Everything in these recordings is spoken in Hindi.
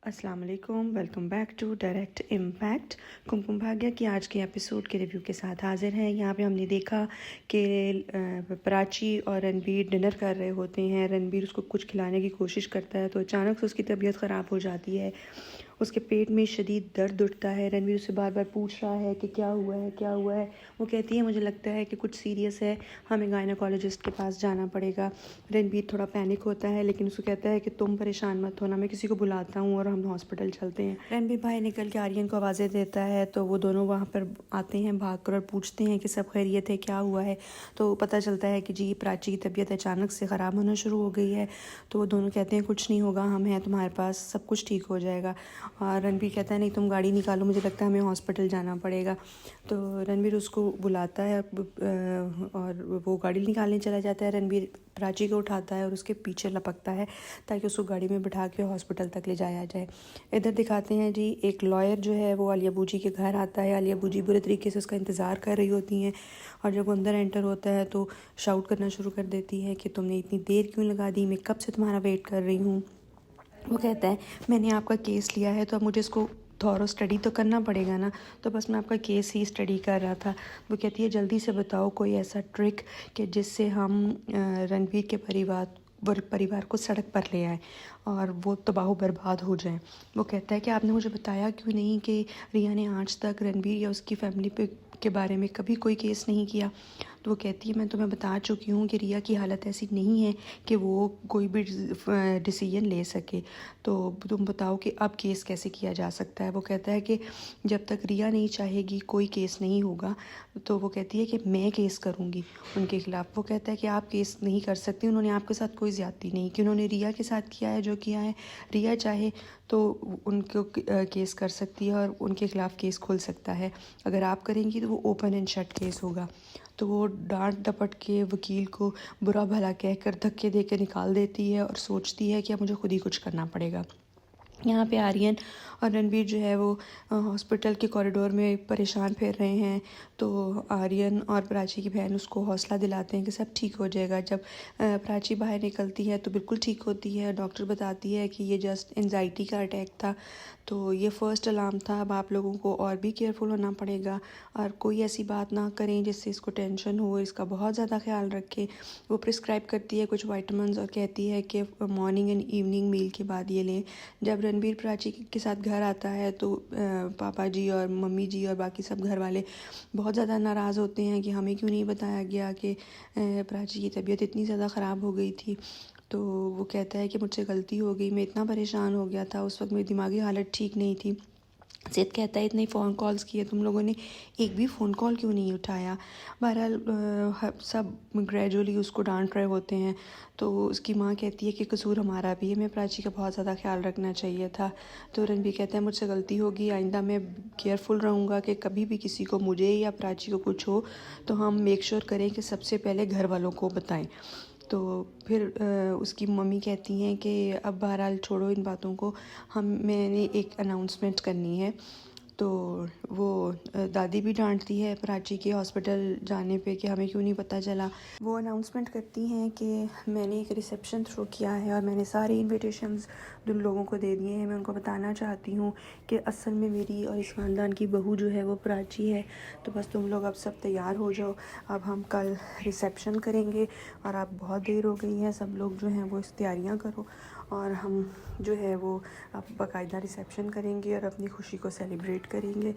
अस्सलाम वालेकुम, welcome back to Direct Impact. Kumkum Bhagya की आज के एपिसोड के रिव्यू के साथ हाजिर हैं। यहाँ पे हमने देखा कि प्राची और रणबीर डिनर कर रहे होते हैं। रणबीर उसको कुछ खिलाने की कोशिश करता है तो अचानक से उसकी तबीयत ख़राब हो जाती है। उसके पेट में शदीद दर्द उठता है। रणबीर उससे बार बार पूछ रहा है कि क्या हुआ है, क्या हुआ है। वो कहती है मुझे लगता है कि कुछ सीरियस है, हमें गायनोकोलॉजिस्ट के पास जाना पड़ेगा। रणबीर थोड़ा पैनिक होता है लेकिन उसको कहता है कि तुम परेशान मत होना, मैं किसी को बुलाता हूँ और हम हॉस्पिटल चलते हैं। रणबीर भाई निकल के आर्यन को आवाज़ें देता है तो वो दोनों वहाँ पर आते हैं भाग कर और पूछते हैं कि सब खैरियत है, क्या हुआ है। तो पता चलता है कि जी प्राची की तबीयत अचानक से ख़राब होना शुरू हो गई है। तो वो दोनों कहते हैं कुछ नहीं होगा, हम हैं तुम्हारे पास, सब कुछ ठीक हो जाएगा। और रणबीर कहता है नहीं तुम गाड़ी निकालो, मुझे लगता है हमें हॉस्पिटल जाना पड़ेगा। तो रणबीर उसको बुलाता है और वो गाड़ी निकालने चला जाता है। रणबीर प्राची को उठाता है और उसके पीछे लपकता है ताकि उसको गाड़ी में बिठा के हॉस्पिटल तक ले जाया जाए। इधर दिखाते हैं जी एक लॉयर जो है वो आलिया बूजी के घर आता है। आलिया बूजी बुरे तरीके से उसका इंतज़ार कर रही होती हैं और जब वो अंदर एंटर होता है तो शाउट करना शुरू कर देती है कि तुमने इतनी देर क्यों लगा दी, मैं कब से तुम्हारा वेट कर रही हूँ। वो कहता है मैंने आपका केस लिया है तो अब मुझे इसको थॉरो स्टडी तो करना पड़ेगा ना, तो बस मैं आपका केस ही स्टडी कर रहा था। वो कहती है जल्दी से बताओ कोई ऐसा ट्रिक कि जिससे हम रणबीर के परिवार को सड़क पर ले आए और वो तबाह बर्बाद हो जाए। वो कहता है कि आपने मुझे बताया क्यों नहीं कि रिया ने आज तक रणबीर या उसकी फैमिली पे के बारे में कभी कोई केस नहीं किया। तो वो कहती है मैं तुम्हें बता चुकी हूँ कि रिया की हालत ऐसी नहीं है कि वो कोई भी डिसीजन ले सके, तो तुम बताओ कि अब केस कैसे किया जा सकता है। वो कहता है कि जब तक रिया नहीं चाहेगी कोई केस नहीं होगा। तो वो कहती है कि मैं केस करूँगी उनके ख़िलाफ़। वो कहता है कि आप केस नहीं कर सकती, उन्होंने आपके साथ कोई ज़्यादती नहीं की, उन्होंने रिया के साथ किया है जो किया है। रिया चाहे तो उनको केस कर सकती है और उनके ख़िलाफ़ केस खुल सकता है। अगर आप करेंगी तो वो ओपन एंड शट केस होगा। तो वो डांट डपट के वकील को बुरा भला कहकर धक्के दे के निकाल देती है और सोचती है कि अब मुझे खुद ही कुछ करना पड़ेगा। यहाँ पे आर्यन और रणबीर जो है वो हॉस्पिटल के कॉरिडोर में परेशान फिर रहे हैं। तो आर्यन और प्राची की बहन उसको हौसला दिलाते हैं कि सब ठीक हो जाएगा। जब प्राची बाहर निकलती है तो बिल्कुल ठीक होती है। डॉक्टर बताती है कि ये जस्ट एंजाइटी का अटैक था, तो ये फ़र्स्ट अलार्म था। अब आप लोगों को और भी केयरफुल होना पड़ेगा और कोई ऐसी बात ना करें जिससे इसको टेंशन हो, इसका बहुत ज़्यादा ख्याल रखें। वो प्रिस्क्राइब करती है कुछ वाइटामिन्स और कहती है कि मॉर्निंग एंड इवनिंग मील के बाद ये लें। जब रणबीर प्राची के साथ घर आता है तो पापा जी और मम्मी जी और बाकी सब घर वाले बहुत ज़्यादा नाराज़ होते हैं कि हमें क्यों नहीं बताया गया कि प्राची की तबीयत इतनी ज़्यादा ख़राब हो गई थी। तो वो कहता है कि मुझसे गलती हो गई, मैं इतना परेशान हो गया था, उस वक्त मेरी दिमागी हालत ठीक नहीं थी। सिद्ध कहता है इतने फ़ोन कॉल्स किए तुम लोगों ने, एक भी फ़ोन कॉल क्यों नहीं उठाया। बहरहाल सब ग्रेजुअली उसको डांट रहे होते हैं। तो उसकी माँ कहती है कि कसूर हमारा भी है, मैं प्राची का बहुत ज़्यादा ख्याल रखना चाहिए था। तो रणबीर कहता है मुझसे गलती होगी, आइंदा मैं केयरफुल रहूँगा कि कभी भी किसी को, मुझे या प्राची को कुछ हो तो हम मेक श्योर करें कि सबसे पहले घर वालों को बताएं। तो फिर उसकी मम्मी कहती हैं कि अब बहरहाल छोड़ो इन बातों को, मैंने एक अनाउंसमेंट करनी है। तो वो दादी भी डांटती है प्राची के हॉस्पिटल जाने पे कि हमें क्यों नहीं पता चला। वो अनाउंसमेंट करती हैं कि मैंने एक रिसेप्शन थ्रो किया है और मैंने सारे इनविटेशंस जिन लोगों को दे दिए हैं। मैं उनको बताना चाहती हूँ कि असल में मेरी और इस ख़ानदान की बहू जो है वो प्राची है। तो बस तुम लोग अब सब तैयार हो जाओ, अब हम कल रिसेप्शन करेंगे और अब बहुत देर हो गई है, सब लोग जो हैं वो इस तैयारियाँ करो और हम जो है वो अब बाकायदा रिसेप्शन करेंगे और अपनी खुशी को सेलिब्रेट करेंगे।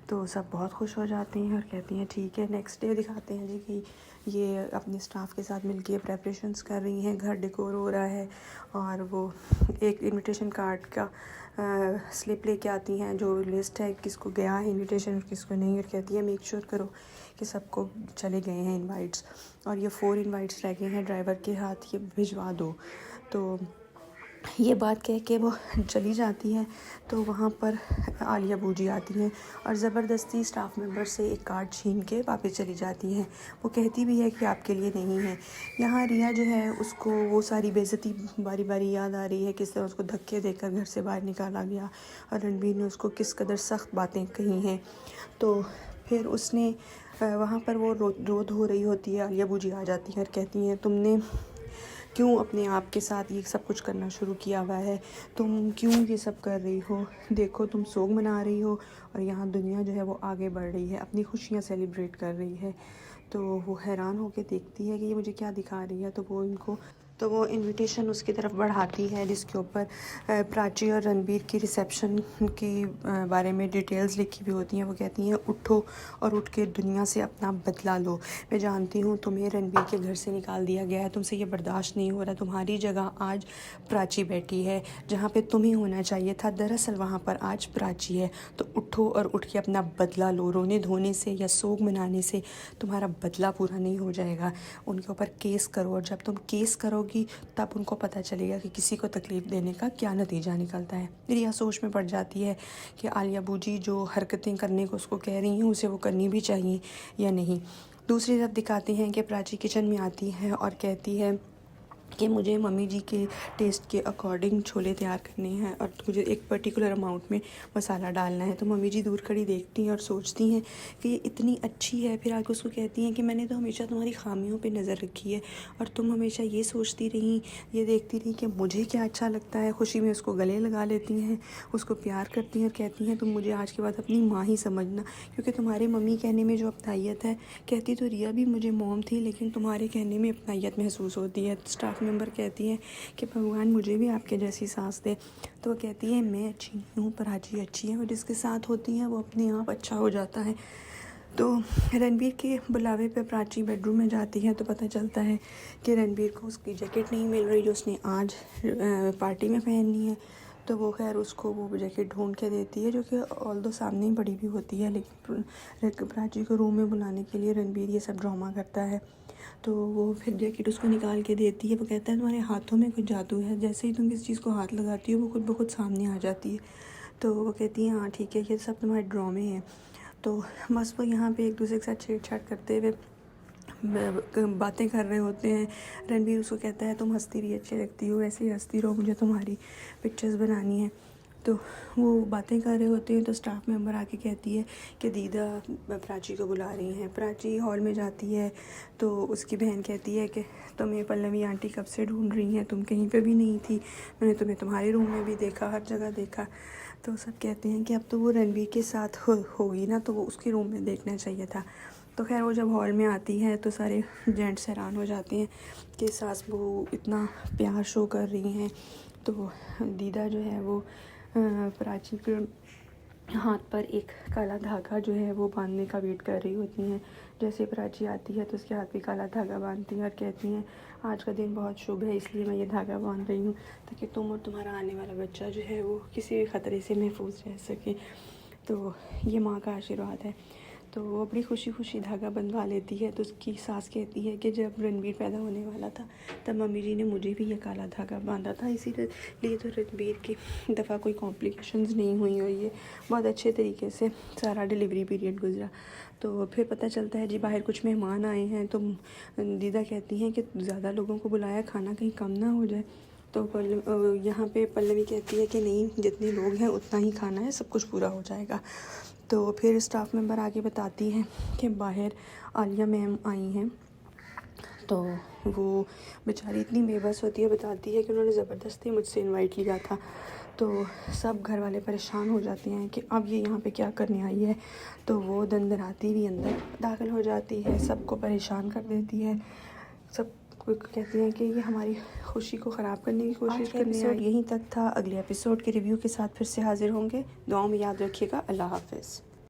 तो सब बहुत खुश हो जाते हैं और कहती हैं ठीक है। नेक्स्ट डे दिखाते हैं जी कि ये अपने स्टाफ के साथ मिलके प्रेपरेशंस कर रही हैं, घर डेकोर हो रहा है और वो एक इनविटेशन कार्ड का स्लिप लेके आती हैं जो लिस्ट है किसको गया है इनविटेशन और किसको नहीं, और कहती है मेक श्योर करो कि सबको चले गए हैं इनवाइट्स और ये 4 इनवाइट्स रह गए हैं, ड्राइवर के हाथ ये भिजवा दो। तो ये बात कह के वो चली जाती है। तो वहाँ पर आलिया बूजी आती हैं और ज़बरदस्ती स्टाफ मेंबर से एक कार्ड छीन के वापस चली जाती हैं। वो कहती भी है कि आपके लिए नहीं है। यहाँ रिया जो है उसको वो सारी बेइज्जती बारी बारी याद आ रही है, किस तरह उसको धक्के देकर घर से बाहर निकाला गया और रणबीर ने उसको किस कदर सख्त बातें कही हैं। तो फिर उसने वहाँ पर वो रो धो रही होती है। आलिया बूजी आ जाती है और कहती हैं तुमने क्यों अपने आप के साथ ये सब कुछ करना शुरू किया हुआ है, तुम क्यों ये सब कर रही हो, देखो तुम सोग मना रही हो और यहाँ दुनिया जो है वो आगे बढ़ रही है, अपनी खुशियाँ सेलिब्रेट कर रही है। तो वो हैरान होकर देखती है कि ये मुझे क्या दिखा रही है। तो वो इनविटेशन उसकी तरफ बढ़ाती है जिसके ऊपर प्राची और रणबीर की रिसेप्शन की बारे में डिटेल्स लिखी हुई होती हैं। वो कहती हैं उठो और उठ के दुनिया से अपना बदला लो। मैं जानती हूँ तुम्हें रणबीर के घर से निकाल दिया गया है, तुमसे ये बर्दाश्त नहीं हो रहा। तुम्हारी जगह आज प्राची बैठी है जहाँ पे तुम्हें होना चाहिए था, दरअसल वहाँ पर आज प्राची है। तो उठो और उठ के अपना बदला लो। रोने धोने से या सोग मनाने से तुम्हारा बदला पूरा नहीं हो जाएगा। उनके ऊपर केस करो और जब तुम केस करोगी तब उनको पता चलेगा कि किसी को तकलीफ़ देने का क्या नतीजा निकलता है। रिया सोच में पड़ जाती है कि आलिया बूजी जो हरकतें करने को उसको कह रही हैं उसे वो करनी भी चाहिए या नहीं। दूसरी तरफ दिखाते हैं कि प्राची किचन में आती है और कहती है कि मुझे मम्मी जी के टेस्ट के अकॉर्डिंग छोले तैयार करने हैं और मुझे एक पर्टिकुलर अमाउंट में मसाला डालना है। तो मम्मी जी दूर खड़ी देखती हैं और सोचती हैं कि ये इतनी अच्छी है। फिर आगे उसको कहती हैं कि मैंने तो हमेशा तुम्हारी खामियों पे नज़र रखी है और तुम हमेशा ये सोचती रही, ये देखती रही कि मुझे क्या अच्छा लगता है। खुशी में उसको गले लगा लेती हैं, उसको प्यार करती हैं और कहती हैं तुम मुझे आज के बाद अपनी माँ ही समझना, क्योंकि तुम्हारे मम्मी कहने में जो अपनाइयत है, कहती तो रिया भी मुझे मॉम थी लेकिन तुम्हारे कहने में अपनाइयत महसूस होती है। स्टाफ मेंबर कहती हैं कि भगवान मुझे भी आपके जैसी सांस दे। तो वो कहती है मैं अच्छी नहीं हूँ, प्राची अच्छी है और जिसके साथ होती हैं वो अपने आप अच्छा हो जाता है। तो रणबीर के बुलावे पे प्राची बेडरूम में जाती है तो पता चलता है कि रणबीर को उसकी जैकेट नहीं मिल रही जो उसने आज पार्टी में पहननी है। तो वो खैर उसको वो जैकेट ढूंढ के देती है जो कि ऑल्दो सामने ही पड़ी भी होती है, लेकिन प्राची को रूम में बुलाने के लिए रणबीर ये सब ड्रामा करता है। तो वो फिर जैकेट उसको निकाल के देती है। वो कहता है तुम्हारे हाथों में कुछ जादू है, जैसे ही तुम किसी चीज़ को हाथ लगाती हो वो खुद ब खुद सामने आ जाती है। तो वो कहती है हाँ ठीक है, ये सब तुम्हारे ड्रामे हैं। तो बस वो यहाँ पे एक दूसरे के साथ छेड़छाड़ करते हुए बातें कर रहे होते हैं। रणबीर उसको कहता है तुम हंसती भी अच्छी लगती हो, ऐसे ही हंसती रहो, मुझे तुम्हारी पिक्चर्स बनानी है। तो वो बातें कर रहे होते हैं तो स्टाफ मेंबर आके कहती है कि दीदा प्राची को बुला रही हैं। प्राची हॉल में जाती है तो उसकी बहन कहती है कि तुम्हें पल्लवी आंटी कब से ढूंढ रही हैं, तुम कहीं पे भी नहीं थी, मैंने तुम्हें तुम्हारे रूम में भी देखा, हर जगह देखा। तो सब कहते हैं कि अब तो वो रणबीर के साथ होगी ना, तो वो उसके रूम में देखना चाहिए था। तो खैर वो जब हॉल में आती है तो सारे जेंट्स हैरान हो जाते हैं कि सास बहू इतना प्यार शो कर रही हैं। तो दीदा जो है वो प्राची के हाथ पर एक काला धागा जो है वो बांधने का वेट कर रही होती हैं। जैसे प्राची आती है तो उसके हाथ पे काला धागा बांधती हैं और कहती हैं आज का दिन बहुत शुभ है इसलिए मैं ये धागा बांध रही हूँ ताकि तुम और तुम्हारा आने वाला बच्चा जो है वो किसी भी ख़तरे से महफूज रह सके। तो ये माँ का आशीर्वाद है। तो वो बड़ी खुशी खुशी धागा बंधवा लेती है। तो उसकी सास कहती है कि जब रणबीर पैदा होने वाला था तब मम्मी जी ने मुझे भी ये काला धागा बांधा था, इसीलिए तो रणबीर की दफ़ा कोई कॉम्प्लिकेशंस नहीं हुई और ये बहुत अच्छे तरीके से सारा डिलीवरी पीरियड गुजरा। तो फिर पता चलता है जी बाहर कुछ मेहमान आए हैं। तो दीदा कहती हैं कि ज़्यादा लोगों को बुलाया, खाना कहीं कम ना हो जाए। तो यहाँ पे पल्लवी कहती है कि नहीं, जितने लोग हैं उतना ही खाना है, सब कुछ पूरा हो जाएगा। तो फिर स्टाफ मेंबर आगे बताती हैं कि बाहर आलिया मैम आई हैं। तो वो बेचारी इतनी बेबस होती है, बताती है कि उन्होंने ज़बरदस्ती मुझसे इनवाइट लिया था। तो सब घर वाले परेशान हो जाते हैं कि अब ये यहाँ पे क्या करने आई है। तो वो दंदराती भी अंदर दाखिल हो जाती है, सबको परेशान कर देती है। सब कहती हैं कि ये हमारी खुशी को ख़राब करने की कोशिश करने आई। यहीं तक था। अगले एपिसोड के रिव्यू के साथ फिर से हाजिर होंगे। दुआओं में याद रखिएगा। अल्लाह हाफ़िज़।